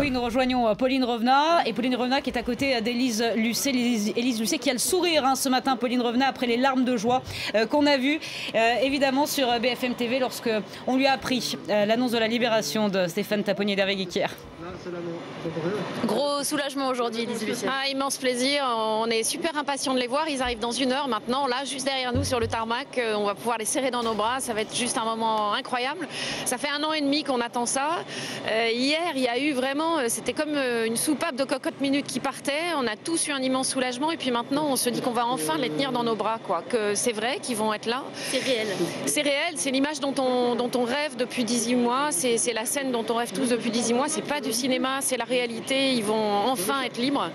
oui, nous rejoignons Pauline Revenat. Et Pauline Revenat qui est à côté d'Élise Lucet. Élise Lucet qui a le sourire ce matin, Pauline Revenat, après les larmes de joie qu'on a vues évidemment sur BFM TV lorsque on lui a appris l'annonce de la libération de Stéphane Taponnier d'Hervé Guiquière. Gros soulagement aujourd'hui, Élise Lucet. Immense plaisir, on est super impatients de les voir, ils arrivent dans 1 heure maintenant, là juste derrière nous sur le tarmac, on va pouvoir les serrer dans nos bras, ça va être juste un moment incroyable. Ça fait 1 an et demi qu'on attend ça. Hier, il y a eu vraiment, c'était comme une soupape de cocotte minute qui partait, on a tous eu un immense soulagement et puis maintenant on se dit qu'on va enfin les tenir dans nos bras, quoi. Que c'est vrai qu'ils vont être là. C'est réel. C'est réel, c'est l'image dont on rêve depuis 18 mois, c'est la scène dont on rêve tous depuis 18 mois, c'est pas du cinéma, c'est la réalité, ils vont enfin être libres.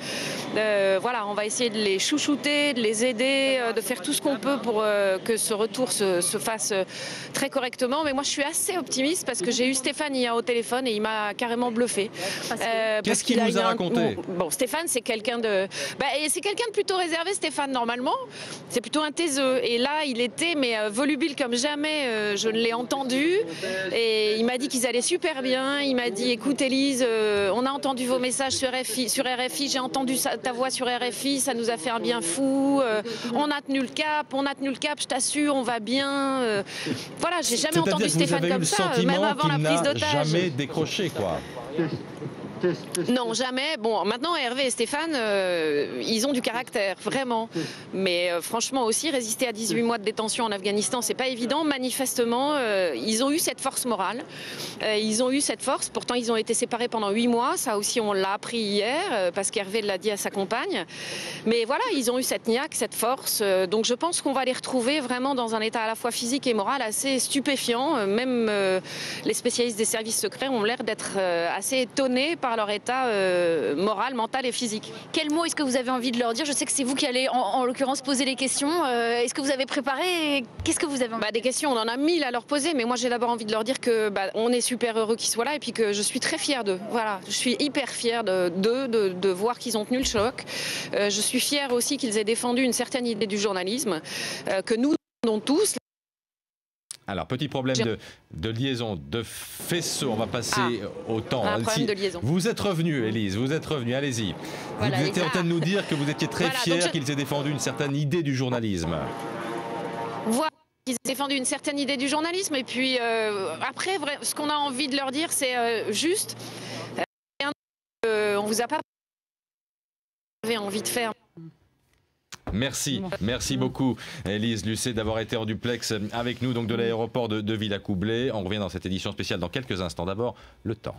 Voilà, on va essayer de les chouchouter, de les aider, de faire tout ce qu'on peut pour que ce retour se fasse très correctement. Mais moi, je suis assez optimiste parce que j'ai eu Stéphane hier au téléphone et il m'a carrément bluffé. Qu'est-ce qu'il vous a raconté? Bon, Stéphane, c'est quelqu'un de... c'est quelqu'un de plutôt réservé, Stéphane, normalement. C'est plutôt un taiseux. Et là, il était volubile comme jamais. Je ne l'ai entendu. Et il m'a dit qu'ils allaient super bien. Il m'a dit, écoute, Élise, on a entendu vos messages sur RFI, j'ai entendu ta voix sur RFI, ça nous a fait un bien fou, on a tenu le cap, je t'assure, on va bien. Voilà, j'ai jamais entendu Stéphane comme ça, même avant la prise d'otage. Jamais décroché, quoi. Non, jamais. Bon, maintenant, Hervé et Stéphane, ils ont du caractère, vraiment. Mais franchement aussi, résister à 18 mois de détention en Afghanistan, c'est pas évident. Manifestement, ils ont eu cette force morale. Ils ont eu cette force. Pourtant, ils ont été séparés pendant 8 mois. Ça aussi, on l'a appris hier, parce qu'Hervé l'a dit à sa compagne. Mais voilà, ils ont eu cette niaque, cette force. Donc, je pense qu'on va les retrouver vraiment dans un état à la fois physique et moral assez stupéfiant. Même les spécialistes des services secrets ont l'air d'être assez étonnés par leur état moral, mental et physique. Quel mot est-ce que vous avez envie de leur dire? Je sais que c'est vous qui allez en l'occurrence poser les questions. Est-ce que vous avez préparé? Qu'est-ce que vous avez envie? Des questions, on en a 1000 à leur poser, mais moi j'ai d'abord envie de leur dire que on est super heureux qu'ils soient là et puis que je suis très fière d'eux. Voilà, je suis hyper fière de voir qu'ils ont tenu le choc. Je suis fière aussi qu'ils aient défendu une certaine idée du journalisme que nous avons tous. Alors, petit problème de liaison, de faisceau. On va passer au temps. Un problème de liaison. Vous êtes revenu, Élise, vous êtes revenu, allez-y. Voilà, vous étiez en train de nous dire que vous étiez très fier qu'ils aient défendu une certaine idée du journalisme. Voilà, ils ont défendu une certaine idée du journalisme. Et puis, après, ce qu'on a envie de leur dire, c'est juste... on vous a pas envie de faire... Merci beaucoup Élise Lucet d'avoir été en duplex avec nous donc de l'aéroport de Villacoublay. On revient dans cette édition spéciale dans quelques instants. D'abord, le temps.